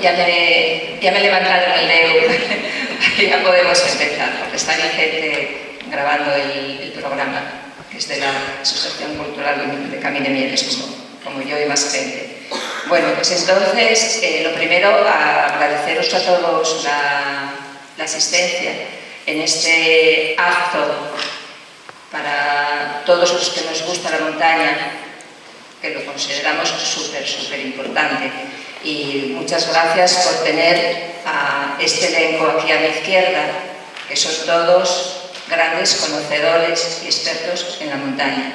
ya me he levantado el dedo. Ya podemos empezar, porque está mi gente grabando el programa, que es de la Asociación Cultural de Camín de Mieres, como yo y más gente. Bueno, pues entonces, lo primero, agradeceros a todos la asistencia en este acto para todos los que nos gusta la montaña, que lo consideramos súper importante. Y muchas gracias por tener a este elenco aquí a mi izquierda, que son todos grandes conocedores y expertos en la montaña.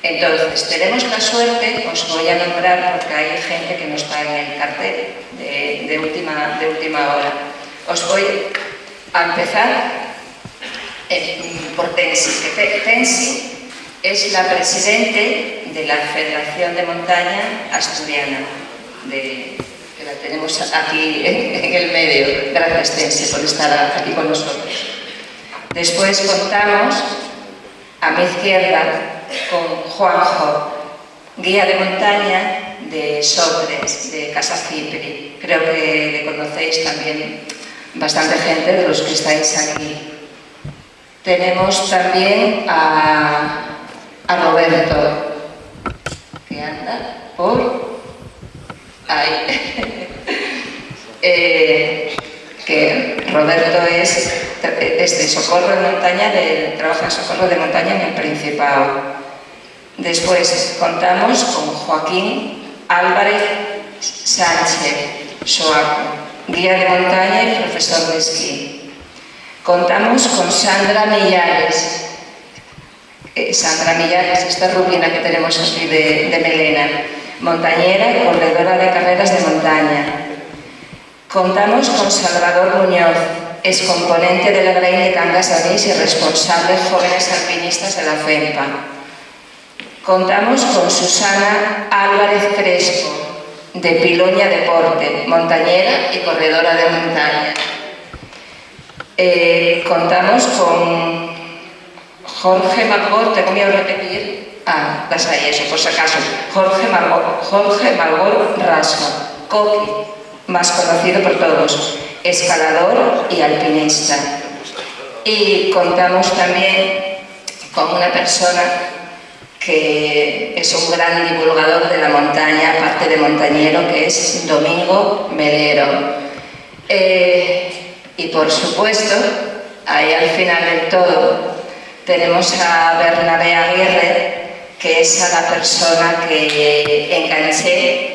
Entonces, tenemos la suerte, os voy a nombrar porque hay gente que no está en el cartel de última hora. Os voy a empezar por Tensi, que Tensi es la presidente de la Federación de Montaña Asturiana, que la tenemos aquí en el medio. Gracias, Tensi, por estar aquí con nosotros. Después contamos a mi izquierda con Juanjo, guía de montaña de Sopres, de Casa Cipri. Creo que le conocéis también bastante gente de los que estáis aquí. Tenemos también a Roberto, que anda por ahí. Que Roberto es de Socorro de Montaña, trabaja en Socorro de Montaña en el Principado. Después contamos con Joaquín Álvarez Sánchez Soaco, guía de montaña y profesor de esquí. Contamos con Sandra Millares. Sandra Millares, esta rubina que tenemos aquí de melena, montañera y corredora de carreras de montaña. Contamos con Salvador Muñoz, excomponente de la Grey de Cangas de Onís y responsable de jóvenes alpinistas de la FEMPA. Contamos con Susana Álvarez Crespo, de Piloña Deporte, montañera y corredora de montaña. Contamos con Jorge Malgor, tengo miedo de repetir, las hay eso, por si acaso. Jorge Malgor Rasco, Coqui, más conocido por todos, escalador y alpinista. Y contamos también con una persona que es un gran divulgador de la montaña, aparte de montañero, que es Domingo Melero. Y por supuesto, ahí al final del todo, tenemos a Bernabé Aguirre, que es a la persona que enganché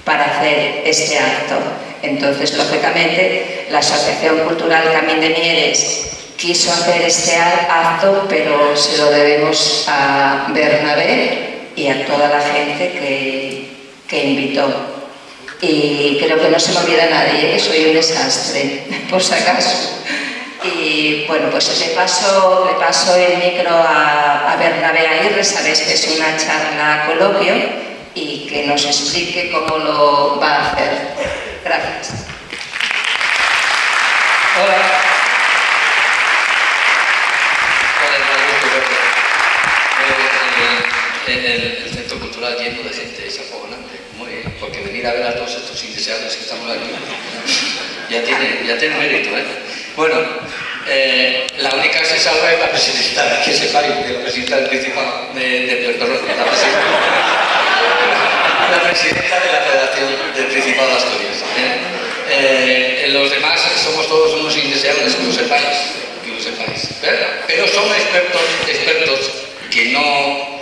para hacer este acto. Entonces, lógicamente, la Asociación Cultural Camín de Mieres quiso hacer este acto, pero se lo debemos a Bernabé y a toda la gente que invitó. Y creo que no se me olvida nadie, soy un desastre, por si acaso. Y bueno, pues le paso el micro a Bernabé Aguirre, sabéis que es una charla coloquio, y que nos explique cómo lo va a hacer. Gracias. Hola. El Centro Cultural lleno de gente, es acojonante, muy bien, porque venir a ver a todos estos indeseables que estamos aquí ya tiene mérito, ¿eh? Bueno, la única que se salva es la presidenta, que sepáis, de la presidenta del Principado, la presidenta de la Federación del Principado de Asturias. Los demás somos todos unos indeseables, que lo sepáis. Pero son expertos que no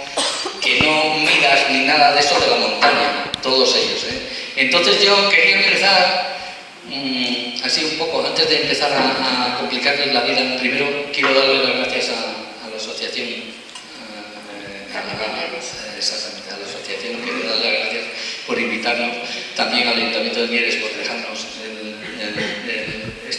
miras ni nada de eso de la montaña, todos ellos. Entonces yo quería empezar, así un poco, antes de empezar a complicarles la vida, primero quiero darle las gracias a la asociación, exactamente, a la asociación, quiero darle las gracias por invitarnos, también al Ayuntamiento de Mieres por dejarnos el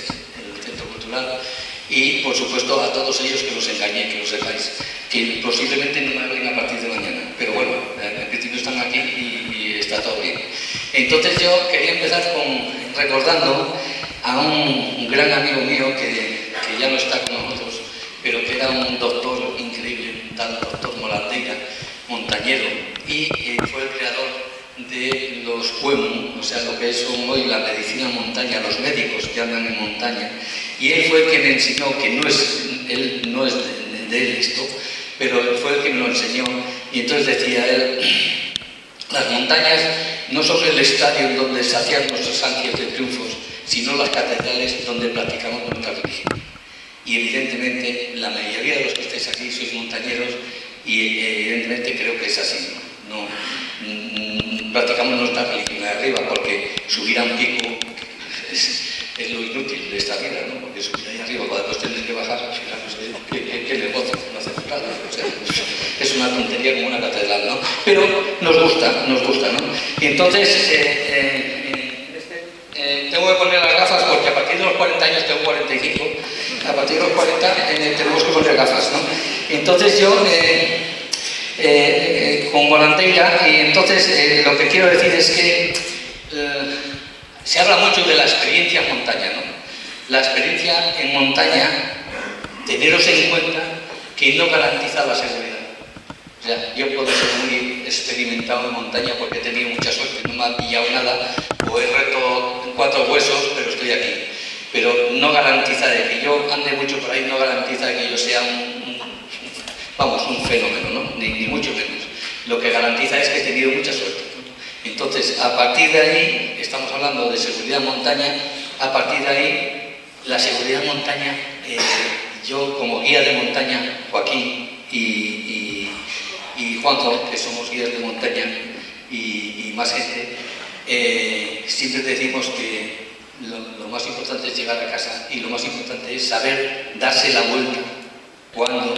Centro Cultural, y por supuesto a todos ellos que los engañé, que lo sepáis, que posiblemente no me hablen a partir de mañana, pero bueno, en principio están aquí y está todo bien. Entonces yo quería empezar recordando a un gran amigo mío que ya no está con nosotros, pero que era un doctor increíble, tal doctor Molandeira, montañero, y fue el creador de los CUEMU, o sea, lo que son hoy la medicina en montaña, los médicos que andan en montaña, y él fue el que me enseñó, que él no es de él esto, pero él fue el que me lo enseñó, y entonces decía él, las montañas no son el estadio en donde sacian nuestras ansias de triunfos, sino las catedrales donde practicamos nuestra religión. Y evidentemente la mayoría de los que estáis aquí sois montañeros y evidentemente creo que es así, ¿no? Practicamos nuestra religión de arriba, porque subir a un pico es lo inútil de esta vida, ¿no? Porque subir ahí arriba para después tener que bajar, fijaros, ¿qué negocio? No hace falta, o sea, es una tontería como una catedral, ¿no? Pero nos gusta, ¿no? Y entonces, tengo que poner las gafas porque a partir de los 40 años tengo 45, a partir de los 40 tenemos que poner gafas, ¿no? Entonces yo, con Volandeira, y entonces lo que quiero decir es que se habla mucho de la experiencia en montaña, ¿no? La experiencia en montaña, teneros en cuenta que no garantiza la seguridad. O sea, yo puedo ser muy experimentado en montaña porque he tenido mucha suerte, no me ha pillado nada, o he roto 4 huesos, pero estoy aquí. Pero no garantiza de que yo ande mucho por ahí, no garantiza de que yo sea un fenómeno, ¿no? Ni mucho menos. Lo que garantiza es que he tenido mucha suerte. Entonces, a partir de ahí, estamos hablando de seguridad en montaña, a partir de ahí, la seguridad en montaña, yo como guía de montaña, Joaquín y Juanjo, que somos guías de montaña y más gente, siempre decimos que lo más importante es llegar a casa y lo más importante es saber darse la vuelta cuando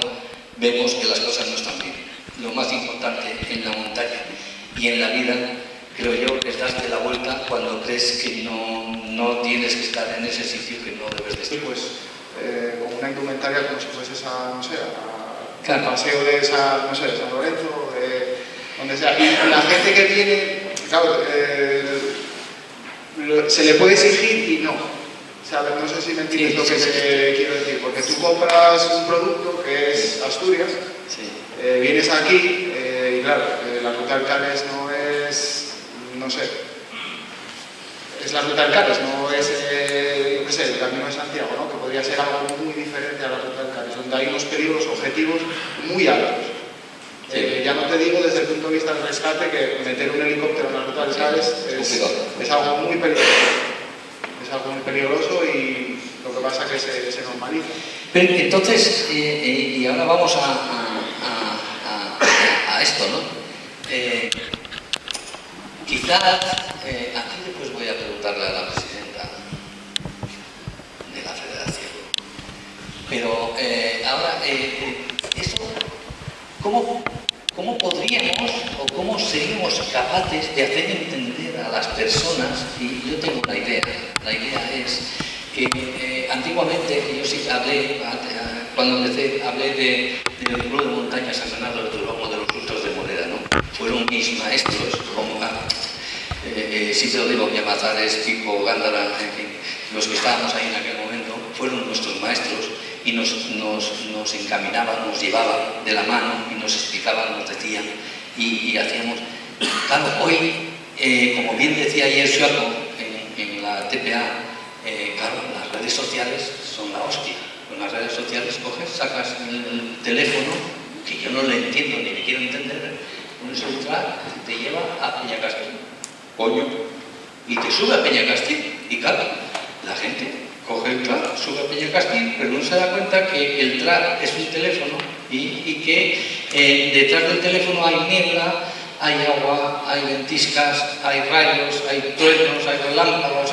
vemos que las cosas no están bien. Lo más importante en la montaña y en la vida, creo yo, es darte la vuelta cuando crees que no tienes que estar en ese sitio que no debes de estar. Pues como una indumentaria como si fueses a, no sé, claro, paseo de San, no sé, de San Lorenzo, de donde sea. Y la gente que viene, claro, se le puede exigir y no. ¿Sabes? No sé si me entiendes lo que te quiero decir, porque tú compras un producto que es Asturias, vienes aquí y claro, la ruta del Canes no es, no sé, es la ruta del Canes, no es, yo qué sé, el Camino de Santiago, ¿no? Que podría ser algo muy diferente a la ruta del Canes, donde hay unos periodos objetivos muy altos. Ya no te digo desde el punto de vista del rescate que meter un helicóptero en la ruta del Canes es algo muy peligroso. Es algo muy peligroso y lo que pasa es que se normaliza. Pero entonces, y ahora vamos a esto, ¿no? Quizás, aquí después voy a preguntarle a la presidenta de la federación, pero ahora, eso, ¿cómo podríamos o cómo seríamos capaces de hacer entender a las personas? Y yo tengo una idea. La idea es que antiguamente, yo sí hablé, cuando empecé, hablé del club de montaña San Bernardo del Turón, de los frutos de Moreda, ¿no? Fueron mis maestros, como siempre lo digo, Llamazares, Pico, Gándara, en fin, los que estábamos ahí en aquel momento, fueron nuestros maestros y nos encaminaban, nos llevaban de la mano y nos explicaban, nos decían y hacíamos. Claro, hoy, como bien decía ayer Suaco en la TPA, claro, las redes sociales son la hostia. Con las redes sociales coges, sacas el teléfono, que yo no le entiendo ni le quiero entender, pones el celular, te lleva a Peñacastil, coño, y te sube a Peñacastil. Y claro, la gente coge el TRAD, sube a Peñacastil, pero no se da cuenta que el TRAD es un teléfono y que detrás del teléfono hay niebla, hay agua, hay ventiscas, hay rayos, hay truenos, hay relámpagos,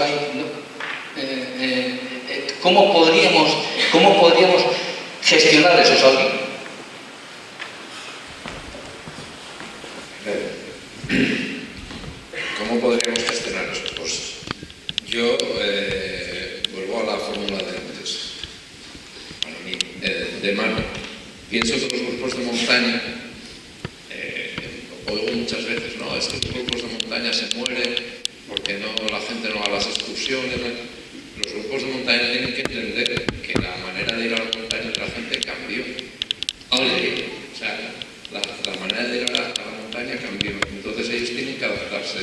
¿cómo podríamos gestionar eso, Saúl? ¿Cómo podríamos gestionar eso? Pues yo vuelvo a la fórmula de antes. Para mí, de mano. Pienso que los grupos de montaña, oigo muchas veces, ¿no? Es que los grupos de montaña se mueren porque la gente no va a las excursiones. Los grupos de montaña tienen que entender que la manera de ir a las montañas la gente cambió. O sea, la manera de ir a la montaña cambió. Entonces ellos tienen que adaptarse.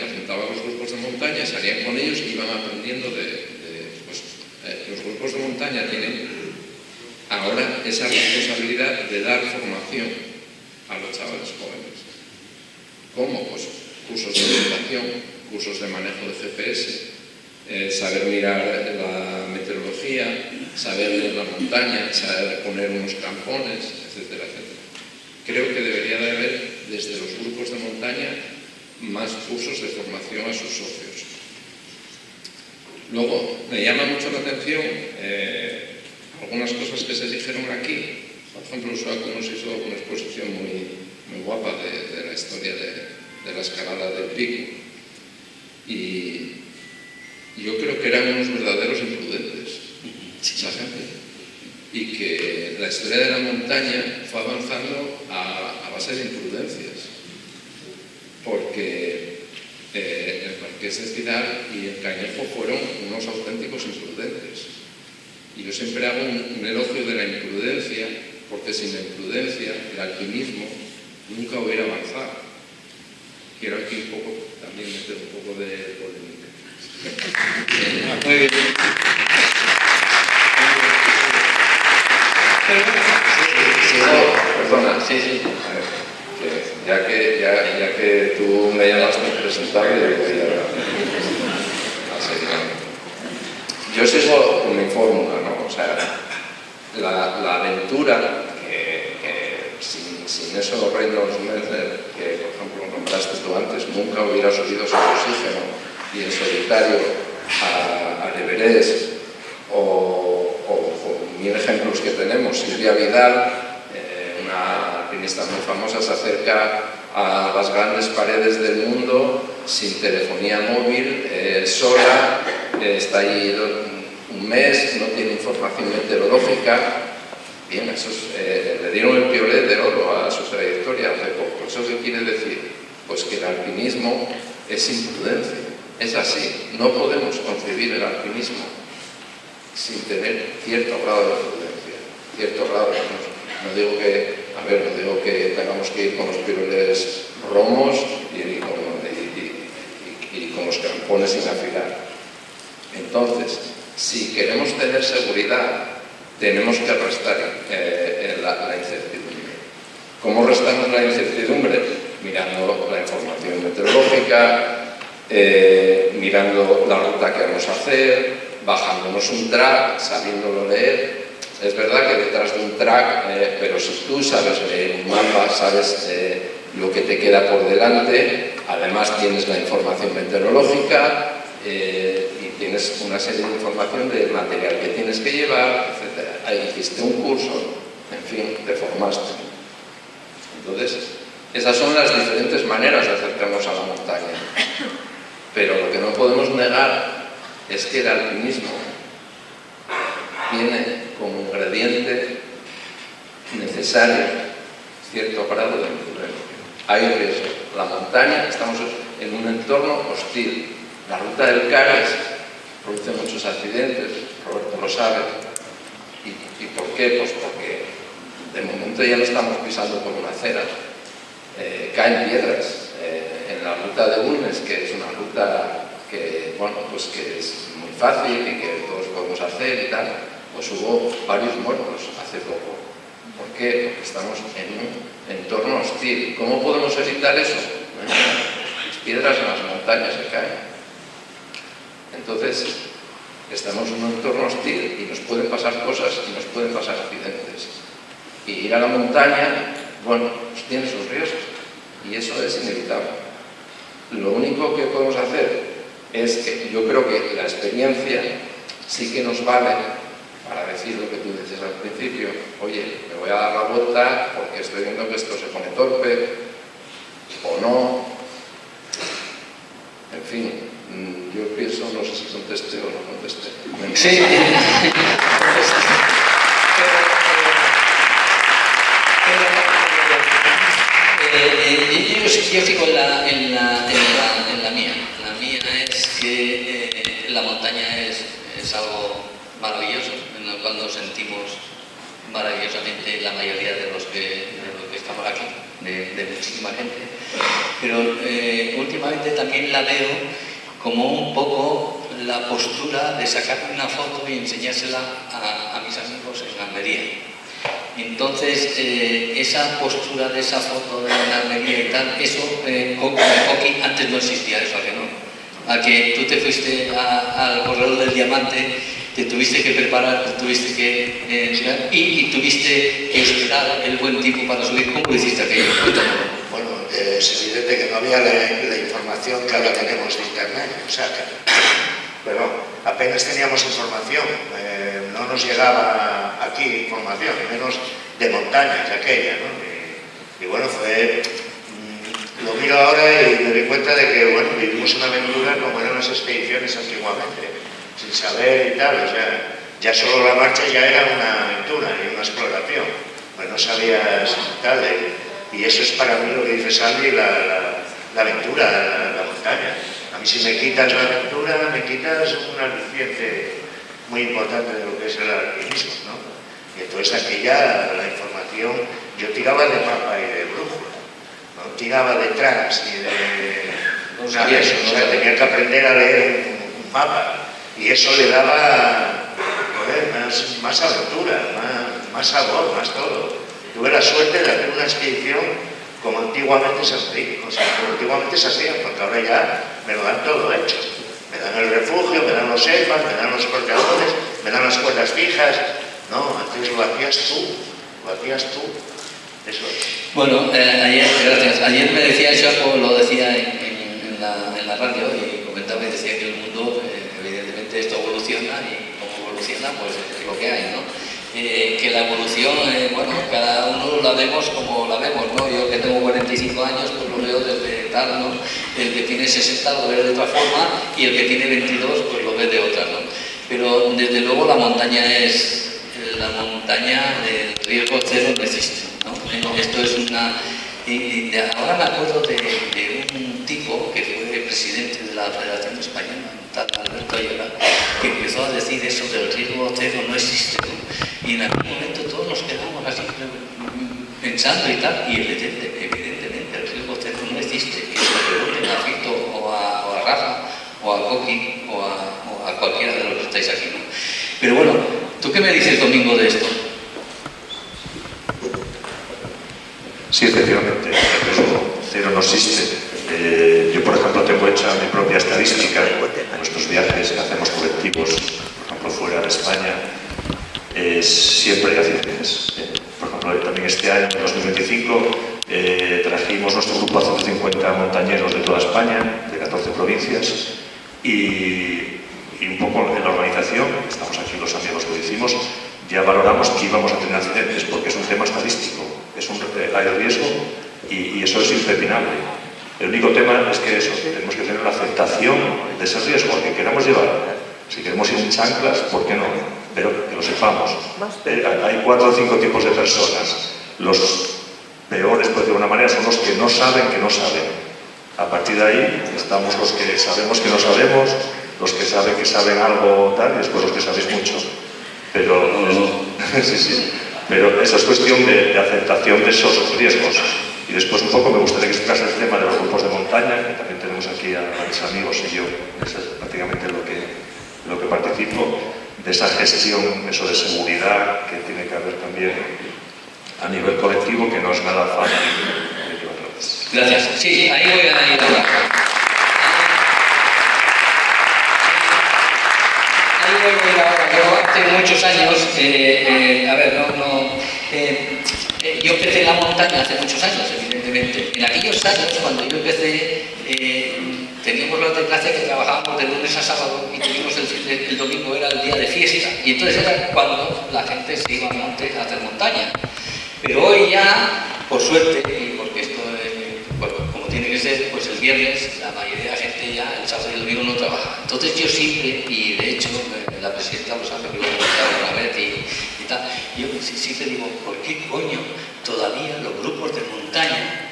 se juntaba a los grupos de montaña, salían con ellos y iban aprendiendo los grupos de montaña tienen ahora esa responsabilidad de dar formación a los chavales jóvenes. ¿Cómo? Pues cursos de orientación, cursos de manejo de GPS, saber mirar la meteorología, saber leer la montaña, saber poner unos crampones, etcétera, etcétera. Creo que debería de haber desde los grupos de montaña más cursos de formación a sus socios. Luego, me llama mucho la atención algunas cosas que se dijeron aquí. Por ejemplo, Suaku nos hizo una exposición muy guapa de la historia de la escalada del pico. Y yo creo que eran unos verdaderos imprudentes, esa gente. Y que la historia de la montaña fue avanzando a base de imprudencias. Porque el Marqués de Cidal y el Cañejo fueron unos auténticos imprudentes. Y yo siempre hago un elogio de la imprudencia, porque sin la imprudencia el alpinismo nunca hubiera avanzado. Quiero aquí un poco, también meter un poco de polémica. Muy bien. Perdona, sí. A ver, ya que tú me llamaste impresentable, voy a seguir. Yo sigo con mi fórmula, ¿no? O sea, la aventura, que sin esos reinos Melzer, que por ejemplo nombraste tú antes, nunca hubiera subido sobre oxígeno y en solitario al Everest, o 1000 ejemplos que tenemos. Silvia Vidal, una alpinista muy famosa, se acerca a las grandes paredes del mundo sin telefonía móvil, sola, está allí un mes, no tiene información meteorológica. Bien, le dieron el piolet de oro a su trayectoria hace poco. ¿Eso qué quiere decir? Pues que el alpinismo es imprudencia. Es así, no podemos concebir el alpinismo sin tener cierto grado de prudencia, cierto grado de... No digo que tengamos que ir con los piroles romos y con los crampones sin afilar. Entonces, si queremos tener seguridad, tenemos que restar la incertidumbre. ¿Cómo restamos la incertidumbre? Mirando la información meteorológica, mirando la ruta que vamos a hacer, bajándonos un track, sabiéndolo leer. Es verdad que detrás de un track, pero si tú sabes leer un mapa, sabes lo que te queda por delante, además tienes la información meteorológica y tienes una serie de información del material que tienes que llevar, etc. Ahí hiciste un curso, en fin, te formaste. Entonces, esas son las diferentes maneras de acercarnos a la montaña. Pero lo que no podemos negar es que el alpinismo tiene como ingrediente necesario cierto grado de imprudencia. Hay riesgo. La montaña, estamos en un entorno hostil. La ruta del Cares produce muchos accidentes, Roberto lo sabe. ¿Y por qué? Pues porque de momento ya no estamos pisando por una acera. Caen piedras. En la ruta de Bulnes, que es una ruta que, pues que es muy fácil y que todos podemos hacer y tal, pues hubo varios muertos hace poco. ¿Por qué? Porque estamos en un entorno hostil. ¿Cómo podemos evitar eso? Las piedras en las montañas se caen. Entonces, estamos en un entorno hostil y nos pueden pasar cosas y nos pueden pasar accidentes. Y ir a la montaña, pues tiene sus riesgos y eso es inevitable. Lo único que podemos hacer es que yo creo que la experiencia sí que nos vale para decir lo que tú dices al principio. Oye, me voy a dar la vuelta porque estoy viendo que esto se pone torpe o no. En fin, yo pienso, no sé si contesté o no contesté. Sí. Yo sigo en la mía. La mía es que la montaña es algo maravilloso, en el cual nos sentimos maravillosamente la mayoría de los que estamos aquí. de muchísima gente, pero últimamente también la veo como un poco la postura de sacar una foto y enseñársela a mis amigos en Almería. Entonces, esa postura de esa foto de Almería y tal, eso, Coqui, antes no existía eso, ¿a que no? A que tú te fuiste al Corredor del Diamante, te tuviste que preparar, te tuviste que y tuviste que esperar el buen tiempo para subir. ¿Cómo lo hiciste aquello? Bueno, es evidente que no había la información que ahora tenemos de internet, o sea, pero apenas teníamos información, no nos llegaba aquí información, menos de montañas aquella, ¿no? Y bueno, lo miro ahora y me doy cuenta de que, bueno, vivimos una aventura como eran las expediciones antiguamente, sin saber y tal, o sea, ya solo la marcha ya era una aventura y una exploración, pues no sabías tal, y eso es para mí lo que dice Sandy, la aventura, la montaña. A mí si me quitas la aventura, me quitas un aliciente muy importante de lo que es el alpinismo, ¿no? Y entonces aquella, la información, yo tiraba de mapa y de brújula, no tiraba de tracks ni de una de eso, o sea, tenía que aprender a leer un mapa y eso le daba, joder, más aventura, más sabor, más todo. Tuve la suerte de hacer una expedición como antiguamente se hacía, porque ahora ya me lo dan todo hecho. Me dan el refugio, me dan los EPAs, me dan los cortadores, me dan las cuerdas fijas. No, antes lo hacías tú. Eso es. Bueno, gracias. Ayer me decía Chapo, lo decía en la radio y comentaba y decía que el mundo, evidentemente esto evoluciona y como evoluciona, pues es lo que hay, ¿no? Que la evolución, bueno, cada uno la vemos como la vemos, ¿no? Yo que tengo 45 años, pues lo veo desde tal, ¿no? El que tiene 60 lo ve de otra forma y el que tiene 22, pues lo ve de otra, ¿no? Pero desde luego la montaña del riesgo cero no existe, ¿no? Esto es una... ahora me acuerdo de un tipo que fue presidente de la Federación Española, tal Alberto Ayala, que empezó a decir eso del riesgo cero no existe, ¿no? Y en algún momento todos nos quedamos así pensando y tal, y evidentemente el riesgo cero no existe, que se lo pregunten a Fito o a Rafa o a Coqui o a cualquiera de los que estáis aquí, ¿no? Pero bueno, ¿tú qué me dices, Domingo, de esto? Sí, efectivamente, el riesgo cero no existe. Yo, por ejemplo, tengo hecha mi propia estadística en nuestros viajes que hacemos colectivos, por ejemplo, fuera de España. Siempre hay accidentes. Por ejemplo, también este año, en 2025, trajimos nuestro grupo a 150 montañeros de toda España, de 14 provincias, y un poco en la organización, estamos aquí los amigos que lo hicimos, ya valoramos que íbamos a tener accidentes, porque es un tema estadístico, hay riesgo y eso es impepinable. El único tema es que tenemos que tener la aceptación de ese riesgo al que queramos llevar. Si queremos ir en chanclas, ¿por qué no? Pero que lo sepamos. Hay 4 o 5 tipos de personas. Los peores, por decirlo de una manera, son los que no saben que no saben. A partir de ahí estamos los que sabemos que no sabemos, los que saben algo tal, y después los que sabéis mucho. Pero, sí. Pero eso es cuestión de aceptación de esos riesgos. Y después un poco me gustaría que explicase el tema de los grupos de montaña, que también tenemos aquí a mis amigos y yo, eso es prácticamente lo que participo, de esa gestión, eso de seguridad que tiene que haber también a nivel colectivo, que no es nada fácil. Gracias. Sí, ahí voy a ir ahora. Yo hace muchos años, yo empecé en la montaña hace muchos años, evidentemente. En aquellos años, cuando yo empecé, teníamos la desgracia que trabajábamos de lunes a sábado y tuvimos el domingo era el día de fiesta. Y entonces era cuando la gente se iba al monte a hacer montaña. Pero hoy ya, por suerte, y porque esto como tiene que ser, pues el viernes la mayoría de la gente ya el sábado y el domingo no trabaja. Entonces yo siempre, y de hecho la presidenta lo sabe, que lo he comentado una vez y tal, yo siempre digo, ¿por qué coño todavía los grupos de montaña,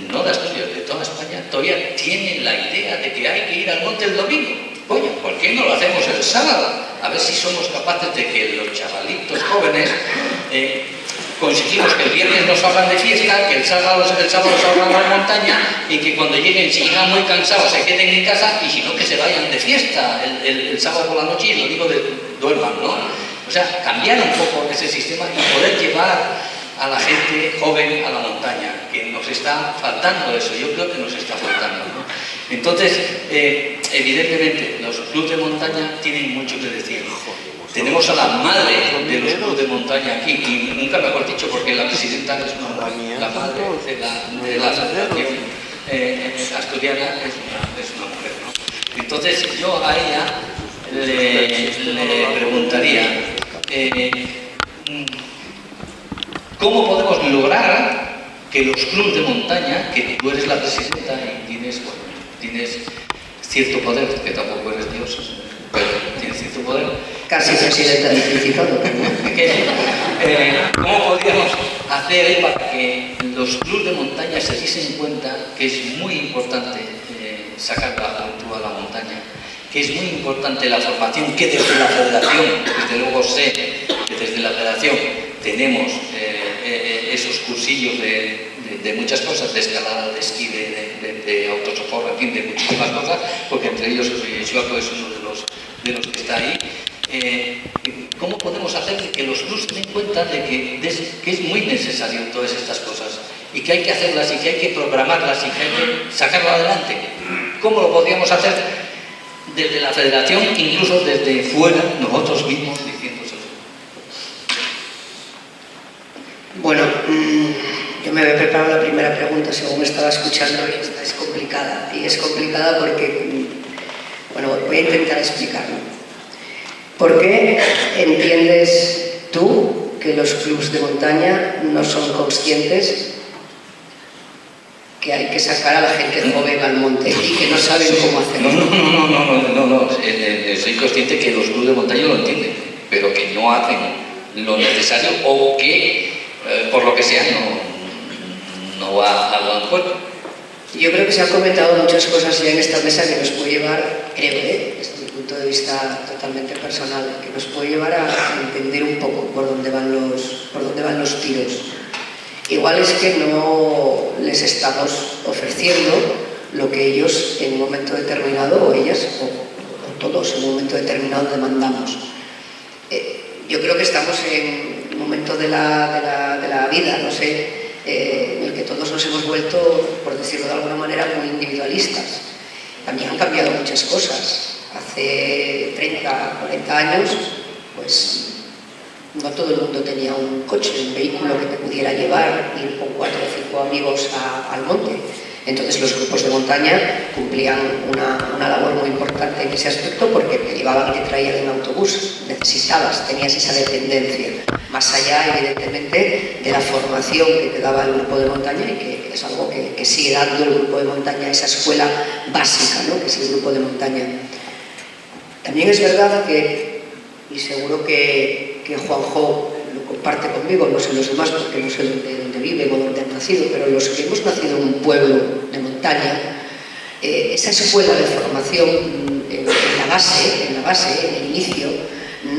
no de Asturias, de toda España, todavía tienen la idea de que hay que ir al monte el domingo? Coño, ¿por qué no lo hacemos el sábado? A ver si somos capaces de que los chavalitos jóvenes conseguimos que el viernes nos salgan de fiesta, que el sábado salgan a la montaña y que cuando lleguen, si llegan muy cansados, se queden en casa y si no, que se vayan de fiesta el sábado por la noche y el domingo duerman, ¿no? O sea, cambiar un poco ese sistema y poder llevar a la gente joven a la montaña, que nos está faltando eso, yo creo que nos está faltando, ¿no? Entonces, evidentemente, los clubes de montaña tienen mucho que decir. Tenemos a la madre de los clubes de montaña aquí, y nunca mejor dicho, porque la presidenta es la madre de la asociación asturiana, es una mujer, ¿no? Entonces, yo a ella le preguntaría, ¿cómo podemos lograr que los clubes de montaña, que tú eres la presidenta y tienes cierto poder, que tampoco eres Dios, pero tienes cierto poder, casi presidenta del Principado. ¿Cómo podríamos hacer para que los clubes de montaña se diesen cuenta que es muy importante sacar la juventud a la montaña, que es muy importante la formación, que desde la federación, desde luego sé que desde la federación tenemos esos cursillos de muchas cosas, de escalada, de esquí, de autosocorro, en fin, de muchísimas cosas, porque entre ellos Joaco es uno de los que está ahí. ¿Cómo podemos hacer que los clubes se den cuenta de que es muy necesario todas estas cosas y que hay que hacerlas y que hay que programarlas y que hay que sacarlo adelante? ¿Cómo lo podríamos hacer desde la federación, incluso desde fuera, nosotros mismos diciéndoselo? Bueno, yo me había preparado la primera pregunta según me estaba escuchando y esta es complicada. Y es complicada porque, bueno, voy a intentar explicarlo. ¿Por qué entiendes tú que los clubes de montaña no son conscientes que hay que sacar a la gente joven al monte y que no saben cómo hacerlo? No. Soy consciente que los clubes de montaña lo entienden, pero que no hacen lo necesario o que, por lo que sea, no va a buen puerto. Yo creo que se han comentado muchas cosas ya en esta mesa que nos puede llevar, creo, desde mi punto de vista totalmente personal, que nos puede llevar a entender un poco por dónde van los tiros. Igual es que no les estamos ofreciendo lo que ellos en un momento determinado, o ellas, o todos en un momento determinado demandamos. Yo creo que estamos en un momento de la vida, no sé, en el que todos nos hemos vuelto, por decirlo de alguna manera, muy individualistas. También han cambiado muchas cosas. Hace 30, 40 años, pues no todo el mundo tenía un coche, un vehículo que te pudiera llevar, ir con 4 o 5 amigos al monte. Entonces los grupos de montaña cumplían una labor muy importante en ese aspecto porque te llevaban y te traían en autobús, tenías esa dependencia, más allá evidentemente de la formación que te daba el grupo de montaña y que es algo que sigue dando el grupo de montaña, esa escuela básica, ¿no?, que es el grupo de montaña. También es verdad que, y seguro que Juanjo lo comparte conmigo, no sé los demás porque no sé dónde viven o dónde han nacido, pero los que hemos nacido en un pueblo de montaña, esa escuela de formación en la base, en el inicio,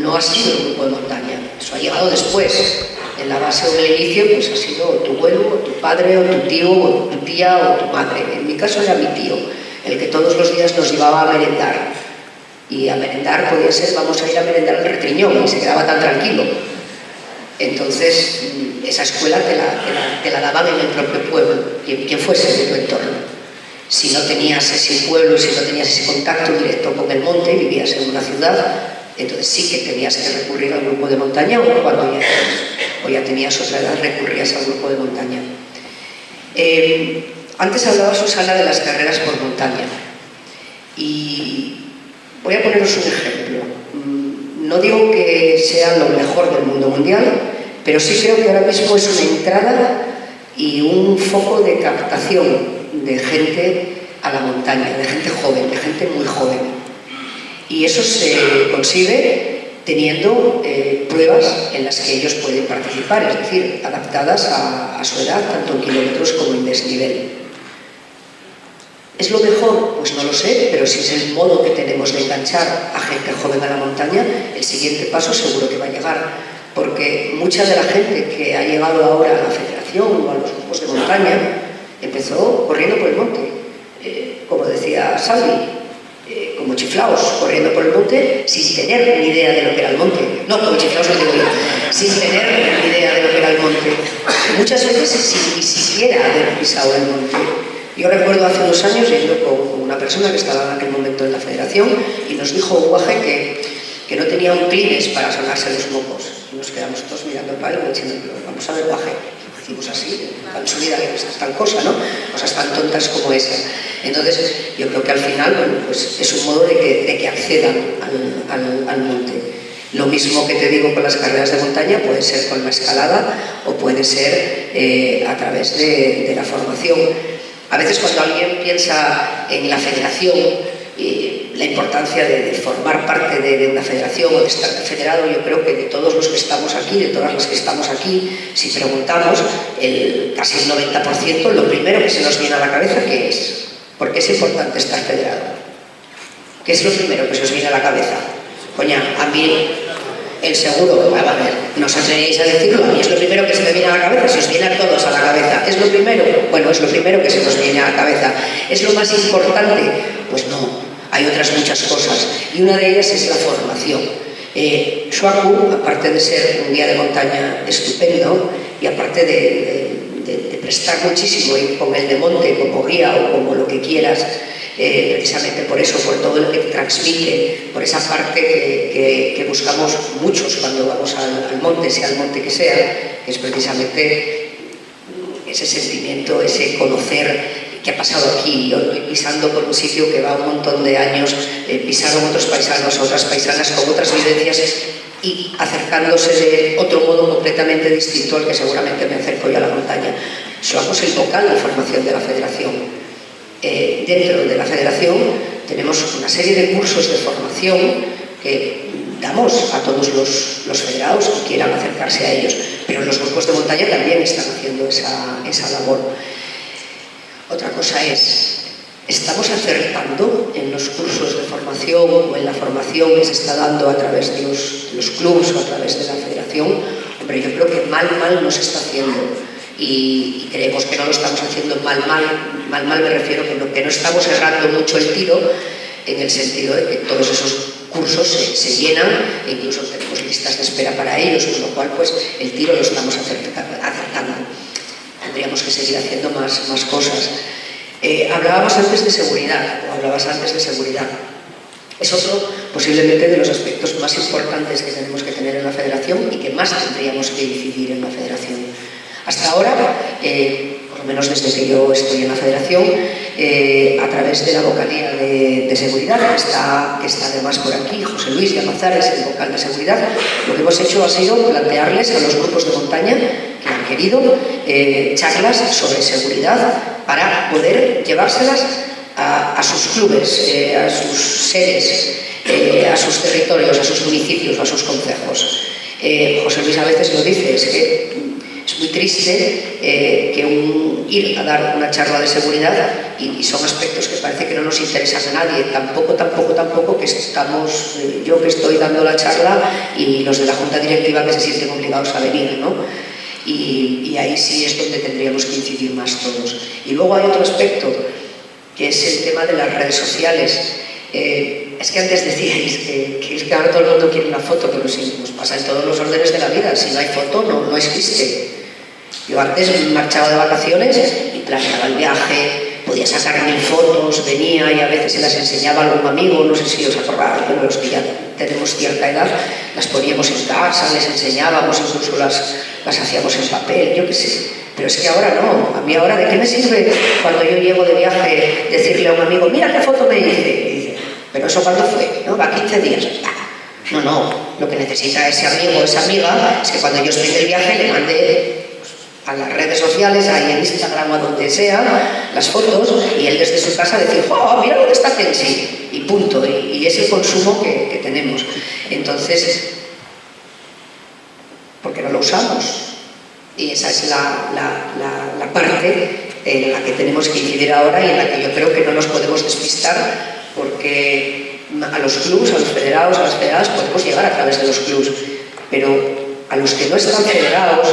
no ha sido el grupo de montaña, eso ha llegado después. En la base o en el inicio pues ha sido tu abuelo, o tu padre, o tu tío, o tu tía, o tu madre. En mi caso era mi tío, el que todos los días nos llevaba a merendar. Y a merendar podía ser, vamos a ir a merendar al Retriñón, y se quedaba tan tranquilo. Entonces, esa escuela te la daban en el propio pueblo, quien fuese de tu entorno. Si no tenías ese pueblo, si no tenías ese contacto directo con el monte, vivías en una ciudad, entonces sí que tenías que recurrir al grupo de montaña, o cuando ya tenías otra edad, recurrías al grupo de montaña. Antes hablaba Susana de las carreras por montaña, y voy a poneros un ejemplo. No digo que sea lo mejor del mundo mundial, pero sí creo que ahora mismo es una entrada y un foco de captación de gente a la montaña, de gente joven, de gente muy joven. Y eso se consigue teniendo pruebas en las que ellos pueden participar, es decir, adaptadas a su edad, tanto en kilómetros como en desnivel. ¿Es lo mejor? Pues no lo sé, pero si es el modo que tenemos de enganchar a gente joven a la montaña, el siguiente paso seguro que va a llegar. porque mucha de la gente que ha llegado ahora a la federación o a los grupos de montaña empezó corriendo por el monte, como decía Salvi, como chiflaos, corriendo por el monte sin tener ni idea de lo que era el monte. No, como chiflaos no digo yo, sin tener ni idea de lo que era el monte. Muchas veces sin ni siquiera haber pisado el monte. Yo recuerdo hace unos años yendo con una persona que estaba en aquel momento en la federación y nos dijo un guaje que no tenía un Kleenex para sonarse los mocos. Y nos quedamos todos mirando para él diciendo, vamos a ver, guaje. Decimos así, tan subida que es tal cosa, ¿no? Cosas tan tontas como esa. Entonces, yo creo que al final, bueno, pues es un modo de que accedan al monte. Lo mismo que te digo con las carreras de montaña, puede ser con la escalada o puede ser a través de la formación. A veces cuando alguien piensa en la federación, la importancia de formar parte de una federación o de estar federado, yo creo que de todos los que estamos aquí, de todas las que estamos aquí, si preguntamos, casi el 90%, lo primero que se nos viene a la cabeza, ¿qué es? ¿Por qué es importante estar federado? ¿Qué es lo primero que se os viene a la cabeza? Coña, a mí el seguro, a ver, no os atrevéis a decirlo, a mí es lo primero que se me viene a la cabeza, se os viene a todos a la cabeza. ¿Es lo primero? Bueno, es lo primero que se nos viene a la cabeza. ¿Es lo más importante? Pues no. Hay otras muchas cosas y una de ellas es la formación. Xoaku, aparte de ser un guía de montaña estupendo y aparte de prestar muchísimo ir con el de monte como guía o como lo que quieras, precisamente por eso, por todo lo que te transmite, por esa parte que buscamos muchos cuando vamos al monte, sea el monte que sea, que es precisamente ese sentimiento, ese conocer que ha pasado aquí. Yo estoy pisando por un sitio que va un montón de años, pisaron otros paisanos, otras paisanas con otras vivencias y acercándose de otro modo completamente distinto al que seguramente me acerco yo a la montaña. Somos el vocal de formación de la federación. Dentro de la federación tenemos una serie de cursos de formación que damos a todos los federados que quieran acercarse a ellos, pero los grupos de montaña también están haciendo esa labor. Otra cosa es, ¿estamos acertando en los cursos de formación o en la formación que se está dando a través de los clubes o a través de la federación? Hombre, yo creo que mal no se está haciendo y creemos que no lo estamos haciendo mal me refiero que no estamos errando mucho el tiro en el sentido de que todos esos cursos se llenan e incluso tenemos listas de espera para ellos, con lo cual pues el tiro lo estamos acertando. Tendríamos que seguir haciendo más cosas. Hablábamos antes de seguridad, o hablabas antes de seguridad. Es otro, posiblemente, de los aspectos más importantes que tenemos que tener en la federación y que más tendríamos que incidir en la federación. Hasta ahora, por lo menos desde que yo estoy en la federación, a través de la vocalía de seguridad, que está además por aquí, José Luis Llamazares, el vocal de seguridad, lo que hemos hecho ha sido plantearles a los grupos de montaña que han querido charlas sobre seguridad para poder llevárselas a sus clubes, a sus sedes, a sus territorios, a sus municipios, a sus concejos. José Luis a veces lo dice, es que es muy triste ir a dar una charla de seguridad y son aspectos que parece que no nos interesan a nadie, tampoco que estamos, yo que estoy dando la charla y los de la junta directiva que se sienten obligados a venir, ¿no? Y ahí sí es donde tendríamos que incidir más todos. Y luego hay otro aspecto, que es el tema de las redes sociales. Es que antes decíais que es que ahora todo el mundo quiere una foto, pero sí, nos pasa en todos los órdenes de la vida. Si no hay foto, no existe. Yo antes marchaba de vacaciones y planeaba el viaje, podía sacar 1000 fotos, venía y a veces se las enseñaba a algún amigo, no sé si os acordáis, pero los que ya tenemos cierta edad, las poníamos en casa, les enseñábamos, incluso las hacíamos en papel, yo qué sé. Pero es que ahora no. A mí ahora, ¿de qué me sirve cuando yo llego de viaje decirle a un amigo, mira qué foto me hice? Y dice, ¿pero eso cuándo fue? ¿No? ¿Va 15 días? No. Lo que necesita ese amigo o esa amiga es que cuando yo estoy en el viaje le mande a las redes sociales, ahí en Instagram o a donde sea, las fotos, y él desde su casa decir, ¡oh, mira dónde está Kensi! Y punto. Y es el consumo que tenemos. Entonces, ¿por qué no lo usamos? Y esa es la parte en la que tenemos que incidir ahora y en la que yo creo que no nos podemos despistar, porque a los clubs, a los federados, a las federadas podemos llegar a través de los clubs, pero a los que no están federados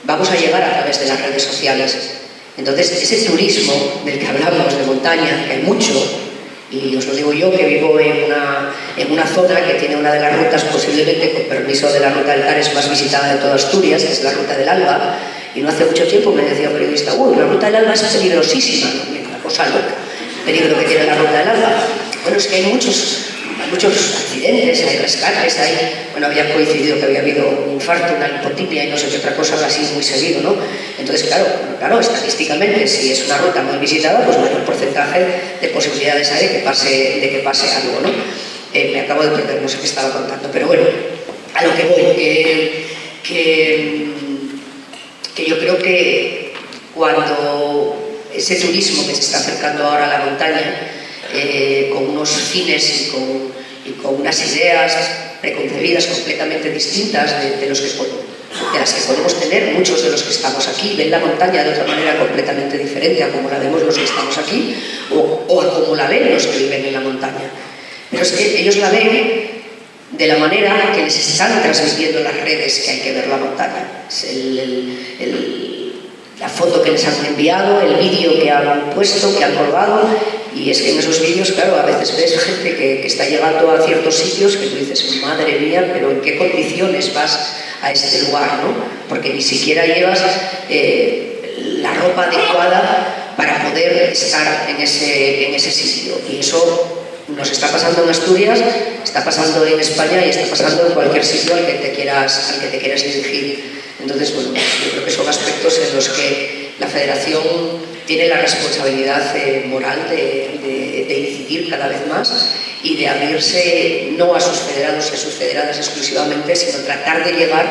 vamos a llegar a través de las redes sociales. Entonces, ese turismo del que hablamos de montaña, que hay mucho, y os lo digo yo que vivo en una zona que tiene una de las rutas, posiblemente con permiso de la ruta del Tares, más visitada de toda Asturias, que es la ruta del Alba, y no hace mucho tiempo me decía un periodista, la ruta del Alba es peligrosísima, ¿no? Una cosa loca, el peligro que tiene la ruta del Alba. Bueno, es que hay muchos accidentes, hay rescates, había coincidido que había habido un infarto, una hipotimia y no sé qué otra cosa así muy seguido, ¿no? Entonces, claro, estadísticamente, si es una ruta muy visitada, pues mayor porcentaje de posibilidades hay de que pase algo, ¿no? Me acabo de perder, no sé qué estaba contando, pero bueno, a lo que voy, que yo creo que cuando ese turismo que se está acercando ahora a la montaña, con unos fines y con unas ideas preconcebidas completamente distintas de las que podemos tener muchos de los que estamos aquí, ven la montaña de otra manera completamente diferente a como la vemos los que estamos aquí o a como la ven los que viven en la montaña. Pero es que ellos la ven de la manera que les están transmitiendo las redes que hay que ver la montaña. La foto que les han enviado, el vídeo que han puesto, que han colgado, y es que en esos vídeos, claro, a veces ves gente que está llegando a ciertos sitios que tú dices, madre mía, pero ¿en qué condiciones vas a este lugar, no? Porque ni siquiera llevas la ropa adecuada para poder estar en ese sitio. Y eso nos está pasando en Asturias, está pasando en España y está pasando en cualquier sitio al que te quieras dirigir. Entonces, bueno, yo creo que son aspectos en los que la Federación tiene la responsabilidad moral de incidir cada vez más y de abrirse no a sus federados y a sus federadas exclusivamente, sino tratar de llegar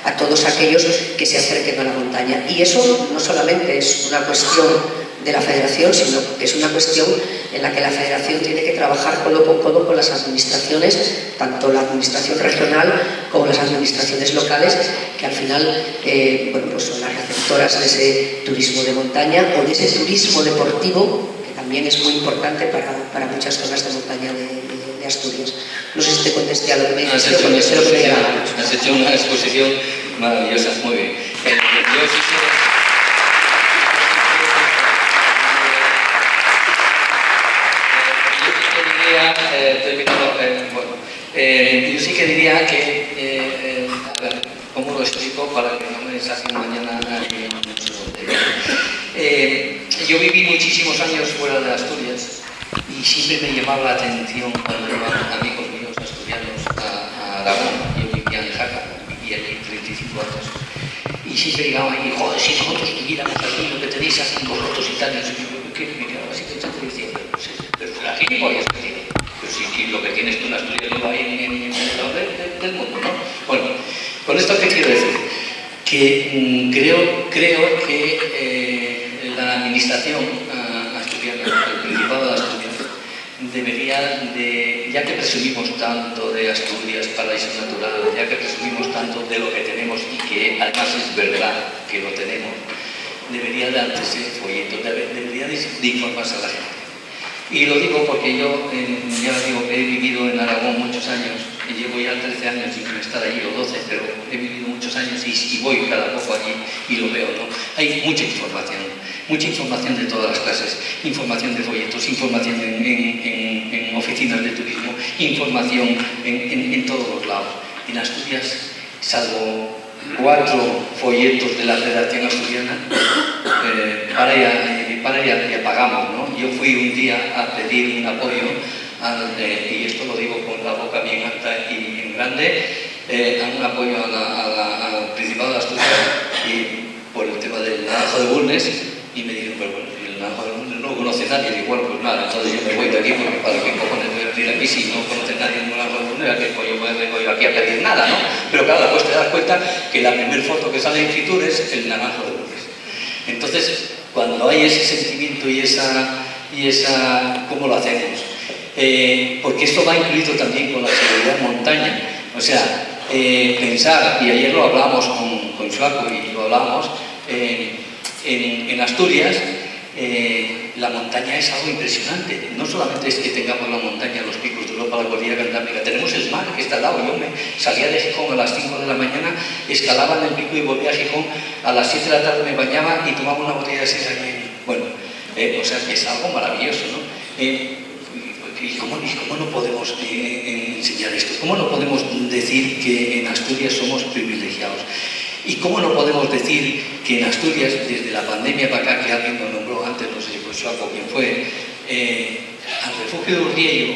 a todos aquellos que se acerquen a la montaña. Y eso no solamente es una cuestión de la Federación, sino que es una cuestión en la que la Federación tiene que trabajar codo con codo con las administraciones, tanto la administración regional como las administraciones locales, que al final pues son las receptoras de ese turismo de montaña o de ese turismo deportivo, que también es muy importante para muchas zonas de montaña de Asturias. No sé si te contesté a lo que me dijiste. Has hecho una exposición maravillosa, muy bien. Yo sí que diría que, a ver, ¿cómo lo explico para que no me saquen mañana y no sé dónde? Yo viví muchísimos años fuera de Asturias y siempre me llamaba la atención cuando iban amigos míos asturianos a Aragón. Yo vivía en Jaca, vivía allí 35 años. Y siempre llegaban y joder, si nosotros tuviéramos aquí lo que tenéis aquí vosotros y tal, y me quedaba así pensando y decía, pero aquí ni podías decir. Pero si lo que tienes tú en Asturias no hay en el lado del mundo, ¿no? Bueno, con esto ¿qué quiero decir? Que creo que la administración asturiana, el Principado de Asturias, debería de, ya que presumimos tanto de Asturias, paraíso natural, ya que presumimos tanto de lo que tenemos y que además es verdad que lo tenemos, debería darse ese folleto, debería de informarse a la gente. Y lo digo porque yo, ya digo, he vivido en Aragón muchos años, y llevo ya 13 años sin estar allí, o 12, pero he vivido muchos años y voy cada poco allí y lo veo, ¿no? Hay mucha información de todas las clases, información de folletos, información en oficinas de turismo, información en todos los lados. En Asturias, salvo 4 folletos de la Federación Asturiana, para ya pagamos, ¿no? Yo fui un día a pedir un apoyo, y esto lo digo con la boca bien alta y bien grande, un apoyo al Principado de Asturias por el tema del naranjo de Bulnes, y me dijeron, pero bueno, el naranjo de Bulnes no lo conoce nadie, y igual pues nada, entonces yo me voy de aquí, porque para qué cojones voy a venir aquí si no conoce nadie el naranjo de Bulnes, ¿a qué coño vengo yo aquí a pedir nada, no? Pero claro, pues te das cuenta que la primera foto que sale en Fitur es el naranjo de Bulnes. Entonces, cuando hay ese sentimiento y esa ¿cómo lo hacemos? Porque esto va incluido también con la seguridad en montaña. O sea, pensar, y ayer lo hablábamos con Joaco y lo hablábamos, en Asturias, la montaña es algo impresionante. No solamente es que tengamos la montaña, los picos de Europa, la cordillera Cantábrica, tenemos el mar que está al lado. Yo me salía de Gijón a las 5 de la mañana, escalaba en el pico y volvía a Gijón, a las 7 de la tarde me bañaba y tomaba una botella de sidra allí. Bueno, o sea, que es algo maravilloso, ¿no? ¿Y cómo no podemos enseñar esto? ¿Cómo no podemos decir que en Asturias somos privilegiados? ¿Y cómo no podemos decir que en Asturias, desde la pandemia para acá, que alguien lo nombró antes, no sé si fue Suaco quien fue, al refugio de Urriello,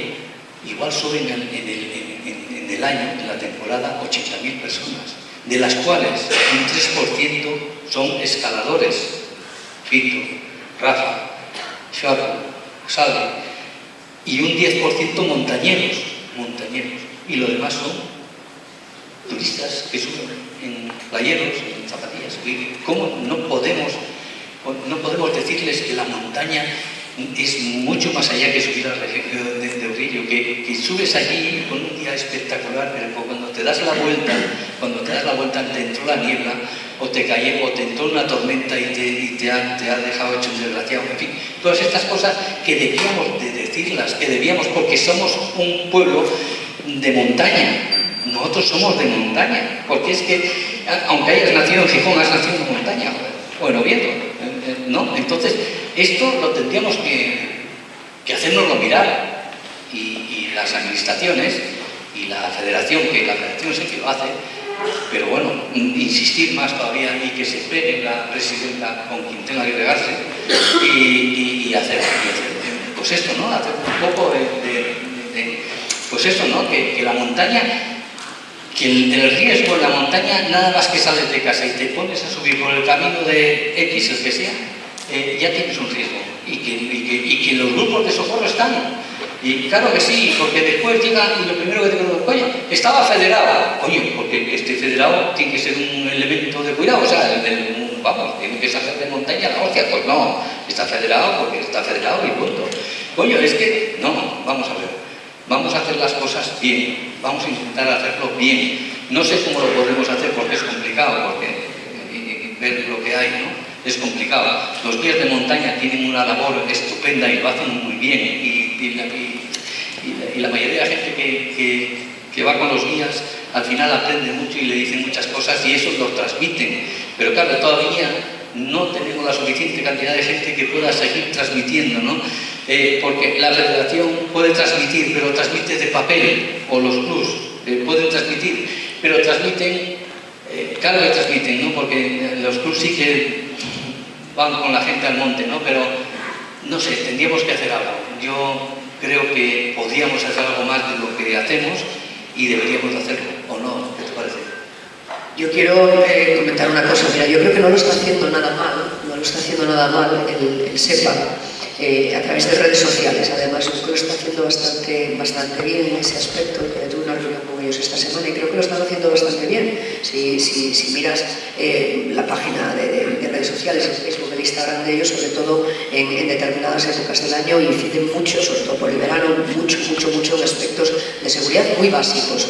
igual suben en el año, en la temporada, 80.000 personas, de las cuales un 3% son escaladores, Fito, Rafa, Suaco, Salve, y un 10% montañeros, y lo demás son turistas que suben en playeros, en zapatillas. ¿Cómo no podemos decirles que la montaña es mucho más allá que subir al refugio de Urriello, que subes allí con un día espectacular, pero cuando te das la vuelta te entró la niebla, o te entró una tormenta y te ha dejado hecho un desgraciado, en fin, todas estas cosas que debíamos de decirlas, porque somos un pueblo de montaña. Nosotros somos de montaña, porque es que, aunque hayas nacido en Gijón, has nacido en montaña, o en Oviedo, ¿no? Entonces, esto lo tendríamos que hacérnoslo mirar, y las administraciones, y la federación sí que lo hace, pero bueno, insistir más todavía, y que se pegue la presidenta con quien tenga que pegarse, y hacer pues esto, ¿no? Hacer un poco pues eso, ¿no? Que la montaña, que el riesgo en la montaña, nada más que sales de casa y te pones a subir por el camino de X, el que sea, ya tienes un riesgo. Y que los grupos de socorro están. Y claro que sí, porque después llegan y lo primero que te preguntan, coño, estaba federado. Oye, porque este federado tiene que ser un elemento de cuidado, o sea, vamos, tiene que saber de montaña la hostia. Pues no, está federado porque está federado y punto. Coño, es que, no, vamos a ver. Vamos a hacer las cosas bien, vamos a intentar hacerlo bien. No sé cómo lo podremos hacer porque es complicado, porque ver lo que hay, ¿no? Es complicado. Los guías de montaña tienen una labor estupenda y lo hacen muy bien, y la mayoría de la gente que va con los guías al final aprende mucho y le dicen muchas cosas y eso lo transmiten. Pero claro, todavía no tenemos la suficiente cantidad de gente que pueda seguir transmitiendo, ¿no? Porque la federación puede transmitir, pero transmite de papel, o los clubs pueden transmitir, pero transmiten, claro que transmiten, ¿no? Porque los clubs sí que van con la gente al monte, ¿no? Pero, no sé, tendríamos que hacer algo. Yo creo que podríamos hacer algo más de lo que hacemos y deberíamos hacerlo, ¿o no? ¿Qué te parece? Yo quiero comentar una cosa. Mira, yo creo que no lo está haciendo nada mal el SEPA a través de redes sociales. Además, yo creo que lo está haciendo bastante bien en ese aspecto. Tuve una reunión con ellos esta semana y creo que lo están haciendo bastante bien. Si miras la página de redes sociales, el Facebook, el Instagram de ellos, sobre todo en determinadas épocas del año, inciden mucho, sobre todo por el verano, mucho en aspectos de seguridad muy básicos.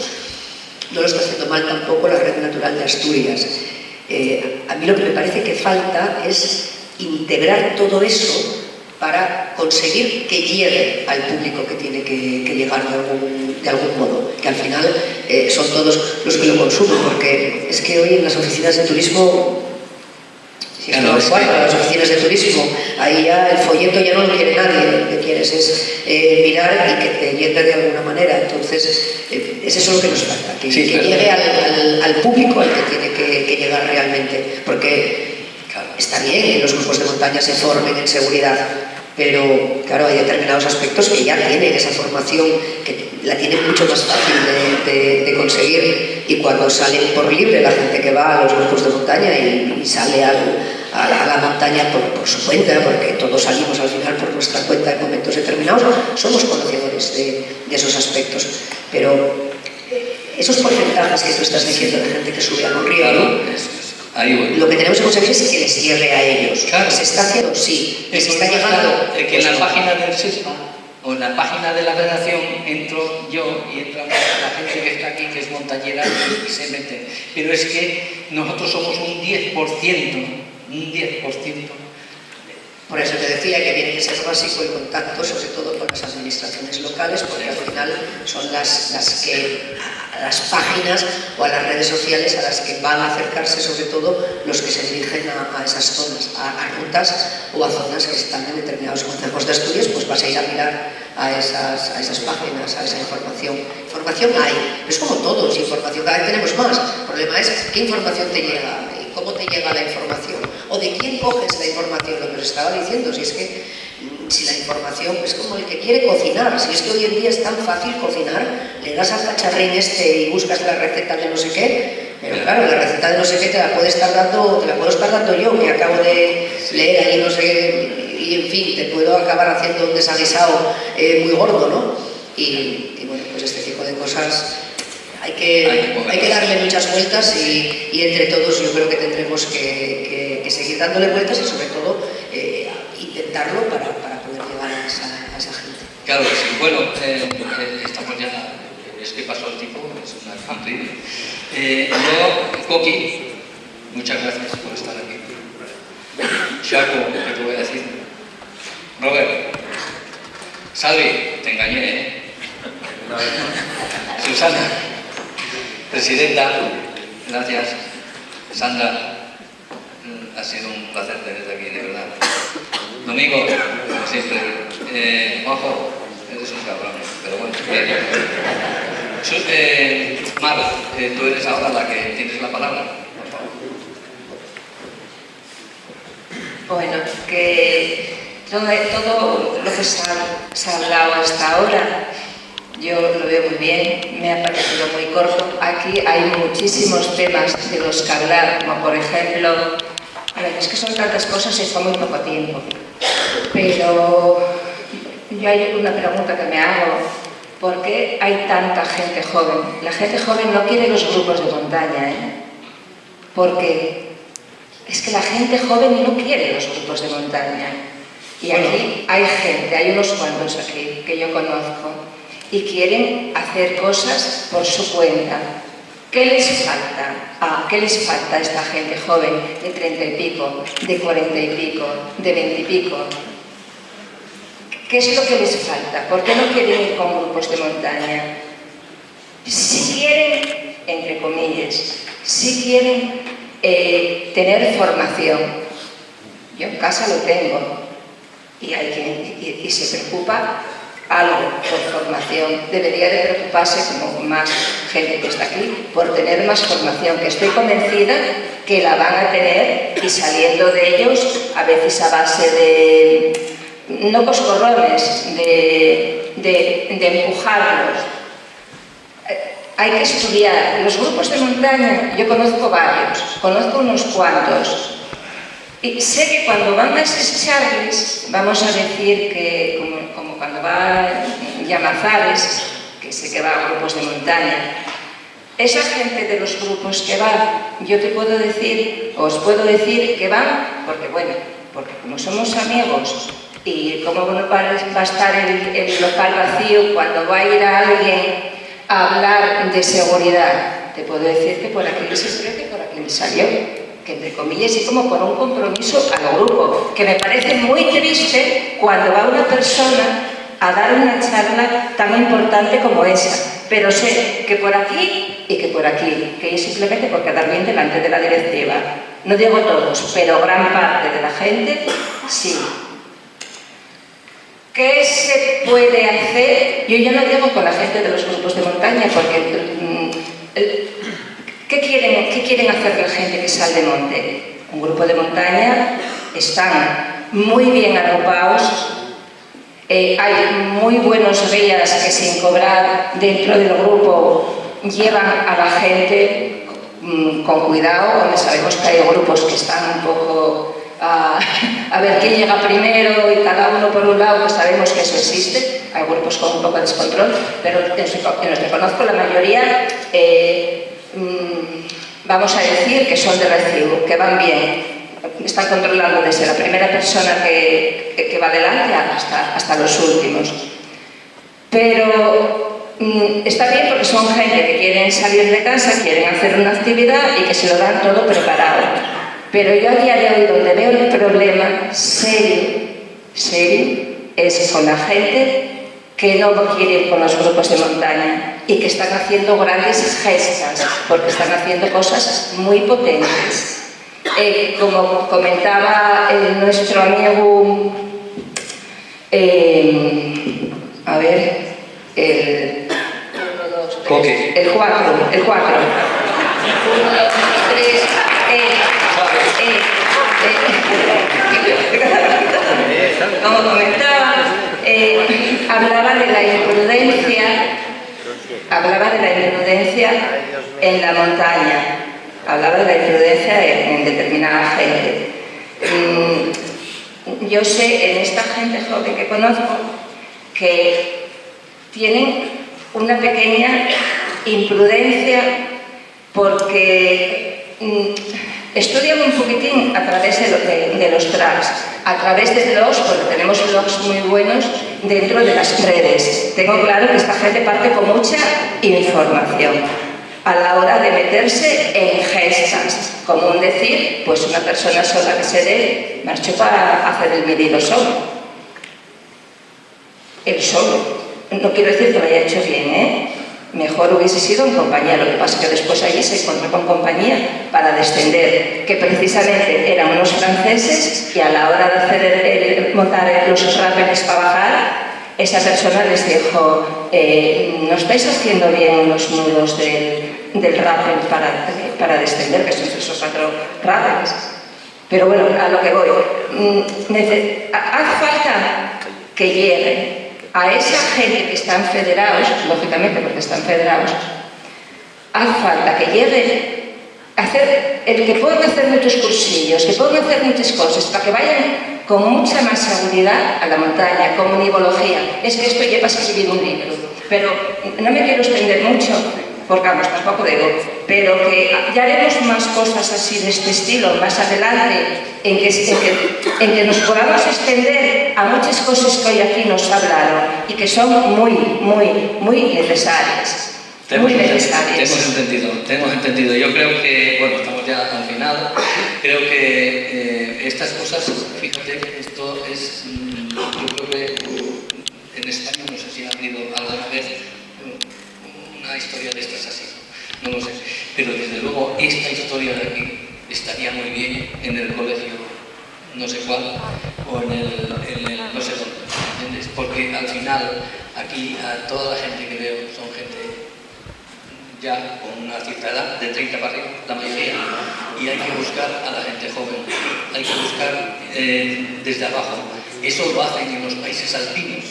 No lo está haciendo mal tampoco la Red Natural de Asturias. A mí lo que me parece que falta es integrar todo eso para conseguir que llegue al público que tiene que llegar de algún modo, que al final son todos los que lo consumen, porque es que hoy en las oficinas de turismo, las oficinas de turismo, ahí ya el folleto ya no lo quiere nadie, lo que quieres es mirar y que te llegue de alguna manera. Entonces, es eso lo que nos falta, que llegue al público al que tiene que llegar realmente, porque está bien que los grupos de montaña se formen en seguridad, pero claro, hay determinados aspectos que ya tienen esa formación, que la tienen mucho más fácil de conseguir, y cuando salen por libre la gente que va a los grupos de montaña y sale a la montaña por su cuenta, porque todos salimos al final por nuestra cuenta en momentos determinados, somos conocedores de esos aspectos, pero esos porcentajes que tú estás diciendo de gente que sube a un río, ¿no? Lo que tenemos que conseguir es que les llegue a ellos. Claro. ¿Se está haciendo? Sí. ¿Se está llegando? Que en la página del SESPA o en la página de la redacción entro yo y entra la gente que está aquí, que es montañera, y se mete. Pero es que nosotros somos un 10%, Por eso te decía que tiene que ser básico el contacto, sobre todo con las administraciones locales, porque al final son las páginas o a las redes sociales a las que van a acercarse sobre todo los que se dirigen a esas zonas, a rutas o a zonas que están en determinados concejos de Asturias, pues vas a ir a mirar a esas páginas, a esa información. Información hay, es como todos, información, cada vez tenemos más. El problema es qué información te llega y cómo te llega la información o de quién coges la información, lo que os estaba diciendo, si es que si la información es como el que quiere cocinar, si es que hoy en día es tan fácil cocinar, le das al cacharrín y buscas la receta de no sé qué, pero claro, la receta de no sé qué te la puedo estar dando yo, que acabo de leer ahí no sé qué, y en fin, te puedo acabar haciendo un desaguisado muy gordo, ¿no? Y bueno, pues este tipo de cosas hay que darle muchas vueltas y entre todos yo creo que tendremos que seguir dándole vueltas y sobre todo intentarlo para poder llegar a esa gente. Claro que sí. Bueno, estamos ya, es que pasó el tiempo, es una increíble. Yo, Coqui, muchas gracias por estar aquí. Chaco, ¿qué te voy a decir? Robert, Salvi, te engañé, ¿eh? Susana, presidenta, gracias. Sandra, ha sido un placer tenerte aquí, de verdad. Domingo, como siempre. Juanjo, eres un cabrón, pero bueno. Mar, tú eres ahora la que tienes la palabra, por favor. Bueno, que todo lo que se ha hablado hasta ahora, yo lo veo muy bien, me ha parecido muy corto. Aquí hay muchísimos temas de los que hablar, como por ejemplo, a ver, es que son tantas cosas y está muy poco tiempo, pero yo hay una pregunta que me hago: ¿por qué hay tanta gente joven? La gente joven no quiere los grupos de montaña, ¿eh? Porque es que la gente joven no quiere los grupos de montaña. Y aquí hay gente, hay unos cuantos aquí que yo conozco, y quieren hacer cosas por su cuenta. ¿Qué les falta? ¿Qué les falta a esta gente joven de 30 y pico, de 40 y pico, de 20 y pico? ¿Qué es lo que les falta? ¿Por qué no quieren ir con grupos de montaña? Si quieren, entre comillas, si quieren tener formación. Yo en casa lo tengo y hay quien y se preocupa algo por formación. Debería de preocuparse, como más gente que está aquí, por tener más formación, que estoy convencida que la van a tener, y saliendo de ellos, a veces a base de, no coscorrones, de empujarlos. Hay que estudiar. Los grupos de montaña, yo conozco varios, conozco unos cuantos. Y sé que cuando van a esos charlies, vamos a decir que, como cuando va Llamazares, que sé que va a grupos de montaña, esa gente de los grupos que va, yo te puedo decir, os puedo decir que van, porque como somos amigos, y cómo no va a estar el local vacío cuando va a ir a alguien a hablar de seguridad, te puedo decir que por aquí les creo que por aquí les salió, que entre comillas y como por un compromiso al grupo, que me parece muy triste cuando va una persona a dar una charla tan importante como esa, pero sé que por aquí y que por aquí, que es simplemente por quedar bien delante de la directiva. No digo todos, pero gran parte de la gente sí. ¿Qué se puede hacer? Yo ya no digo con la gente de los grupos de montaña, porque ¿qué quieren hacer la gente que sale de monte? Un grupo de montaña están muy bien agrupados, hay muy buenos guías que sin cobrar dentro del grupo llevan a la gente con cuidado, donde sabemos que hay grupos que están un poco a ver quién llega primero y cada uno por un lado, que sabemos que eso existe. Hay grupos con un poco de descontrol, pero en los que conozco la mayoría vamos a decir que son de recibo, que van bien, están controlando desde la primera persona que va adelante hasta los últimos. Pero está bien porque son gente que quieren salir de casa, quieren hacer una actividad y que se lo dan todo preparado. Pero yo a día de hoy, donde veo el problema serio, serio es con la gente que no quiere ir con los grupos de montaña y que están haciendo grandes gestas, porque están haciendo cosas muy potentes. Como comentaba nuestro amigo, a ver, el 4. 1, 2, 3, como comentaba, hablaba de la imprudencia en la montaña, hablaba de la imprudencia en determinada gente. Yo sé en esta gente joven que conozco que tienen una pequeña imprudencia porque estudian un poquitín a través de los tracks, a través de blogs, porque tenemos blogs muy buenos dentro de las redes. Tengo claro que esta gente parte con mucha información a la hora de meterse en gestas, como un decir, pues una persona sola que se dé, marchó para hacer el medido solo. Él solo. No quiero decir que lo haya hecho bien, ¿eh? Mejor hubiese sido en compañía, lo que pasa es que después allí se encontró con compañía para descender, que precisamente eran unos franceses y a la hora de hacer montar los rápeles para bajar, esa persona les dijo, no estáis haciendo bien los nudos del rappel para descender, que son 3 o 4 rápeles. Pero bueno, a lo que voy, hace falta que lleguen a esa gente que están federados, lógicamente porque están federados, hace falta que lleguen a hacer, que puedan hacer muchos cursillos, que puedan hacer muchas cosas, para que vayan con mucha más seguridad a la montaña, con univología. Es que esto lleva a escribir un libro, pero no me quiero extender mucho, porque vamos, tampoco digo, pero que ya haremos más cosas así de este estilo más adelante, en que nos podamos extender a muchas cosas que hoy aquí nos hablaron y que son muy, muy, muy necesarias. Muy necesarias. Tenemos entendido. Yo creo que, bueno, estamos ya al final, creo que estas cosas, fíjate, esto es, yo creo que en España no sé si ha habido alguna vez una historia de estas así, no lo sé, pero desde luego esta historia de aquí estaría muy bien en el colegio no sé cuál o en el no sé dónde, ¿entiendes? Porque al final aquí a toda la gente que veo son gente ya con una cierta edad, de 30 para arriba, la mayoría, y hay que buscar a la gente joven, hay que buscar desde abajo. Eso lo hacen en los países alpinos.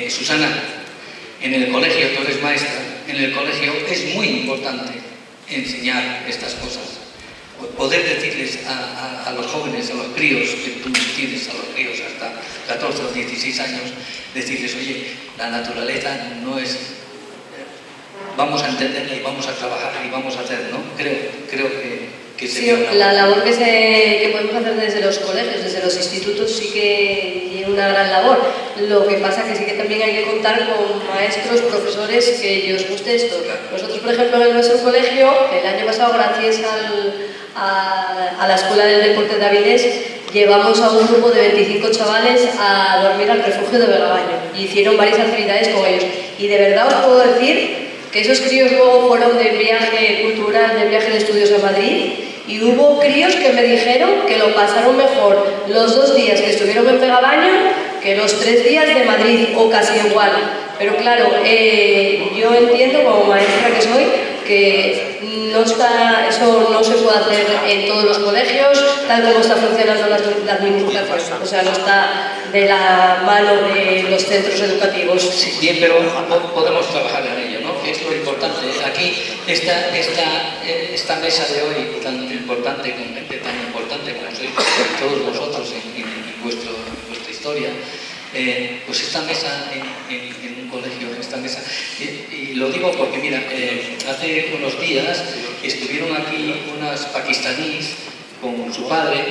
Susana, en el colegio, tú eres maestra, en el colegio es muy importante enseñar estas cosas. Poder decirles a los jóvenes, a los críos, que tú tienes a los críos hasta 14 o 16 años, decirles, oye, la naturaleza no es... vamos a entenderla y vamos a trabajar y vamos a hacer, ¿no? Creo que sería sí, la labor que podemos hacer desde los colegios, desde los institutos, sí que tiene una gran labor. Lo que pasa es que sí que también hay que contar con maestros, profesores que les guste esto. Nosotros, por ejemplo, en nuestro colegio, el año pasado, gracias a la Escuela del Deporte de Avilés, llevamos a un grupo de 25 chavales a dormir al refugio de Belagaño y hicieron varias actividades con ellos. Y de verdad os puedo decir que esos críos luego fueron de viaje cultural, de viaje de estudios a Madrid, y hubo críos que me dijeron que lo pasaron mejor los 2 días que estuvieron en Belagaño que los 3 días de Madrid, o casi igual. Pero claro, yo entiendo como maestra que soy que eso no se puede hacer en todos los colegios, tal como está funcionando la administración. O sea, no está de la mano de los centros educativos. Sí, bien, pero podemos trabajar en ello, ¿no? Que es lo importante. Aquí, esta mesa de hoy tan importante, con gente tan importante como sois todos vosotros en vuestra historia, pues esta mesa en un colegio, esta mesa, y lo digo porque mira, hace unos días estuvieron aquí unas pakistaníes con su padre,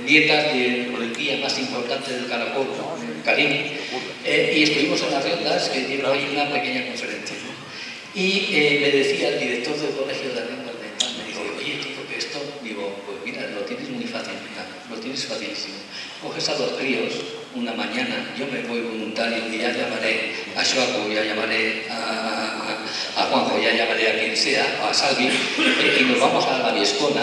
nietas del policía más importante del Caracol, Karim, y estuvimos en las Riondas, que dieron ahí una pequeña conferencia, ¿no? Y me decía el director del colegio de Riondas de Tal, me dice, oye, chico, que esto, digo, pues mira, lo tienes muy fácil, mira. lo tienes facilísimo. Coges a los críos una mañana, yo me voy voluntario y ya llamaré a Joaco, ya llamaré a Juanjo, ya llamaré a quien sea, a Salvi, y nos vamos a la Viescona,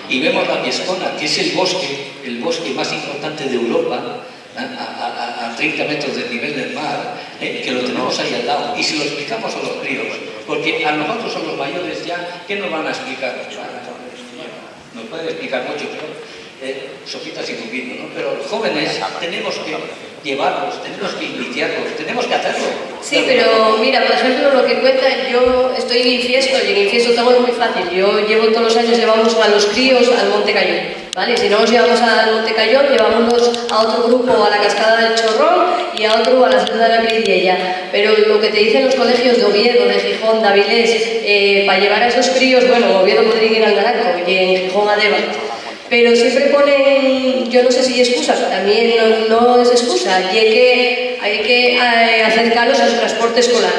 y vemos la Viescona, que es el bosque más importante de Europa, a 30 metros del nivel del mar, que lo tenemos ahí al lado, y si lo explicamos a los críos, porque a nosotros, a los mayores ya, ¿qué nos van a explicar? Nos pueden explicar mucho, pero sopitas y cupino, ¿no? Pero los jóvenes tenemos que llevarlos, tenemos que iniciarlos, tenemos que hacerlo. Sí, pero mira, por ejemplo, lo que cuenta, yo estoy en Infiesto y en Infiesto estamos muy fácil. Yo llevo todos los años, llevamos a los críos al Monte Cayón, ¿vale? Si no los llevamos al Monte Cayón, llevámonos a otro grupo a la Cascada del Chorrón y a otro a la Senda de la Piridiella. Pero lo que te dicen los colegios de Oviedo, de Gijón, de Avilés, para llevar a esos críos, bueno, en Oviedo podrían ir al Naranco y en Gijón a Deva. Pero siempre ponen, yo no sé si excusa, también no es excusa, y hay que acercarlos al transporte escolar.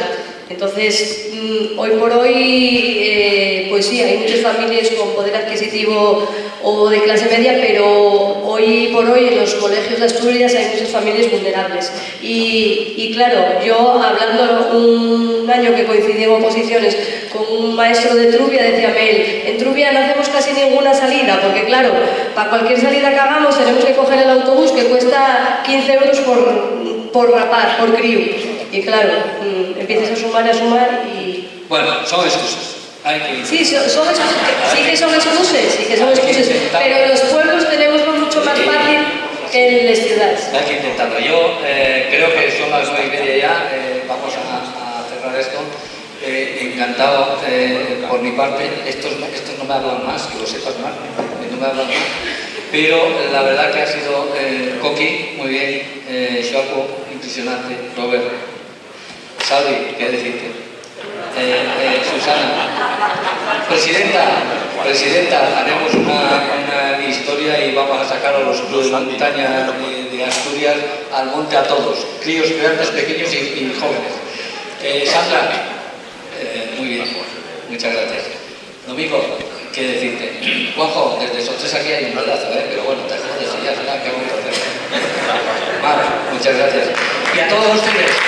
Entonces, hoy por hoy, pues sí, hay muchas familias con poder adquisitivo o de clase media, pero hoy por hoy en los colegios de Asturias hay muchas familias vulnerables. Y claro, yo hablando un año que coincidí en oposiciones con un maestro de Trubia, decíame él, en Trubia no hacemos casi ninguna salida, porque claro, para cualquier salida que hagamos tenemos que coger el autobús que cuesta 15 euros por rapaz, por crío. Y claro, empiezas a sumar y... Bueno, son excusas. Sí, sí que son excusas, pero en los pueblos tenemos mucho más fácil que en las ciudades. Hay que intentarlo. Yo creo que son las 9:30 ya, vamos a cerrar esto. Encantado por mi parte, estos no me hablan más, que lo sepas más, no me hablan más, pero la verdad que ha sido Coqui, muy bien, Joaco, impresionante, Robert, Salvi, ¿qué decirte? Susana, presidenta, haremos una historia y vamos a sacar a los clubes de montaña de Asturias al monte a todos, críos grandes, pequeños y jóvenes. Sandra, muy bien, muchas gracias. Domingo, ¿qué decirte? Juanjo, desde Sotres aquí hay un pedazo, pero bueno, te jodes y ya será que vamos a hacer. Mar, muchas gracias. Y a todos ustedes.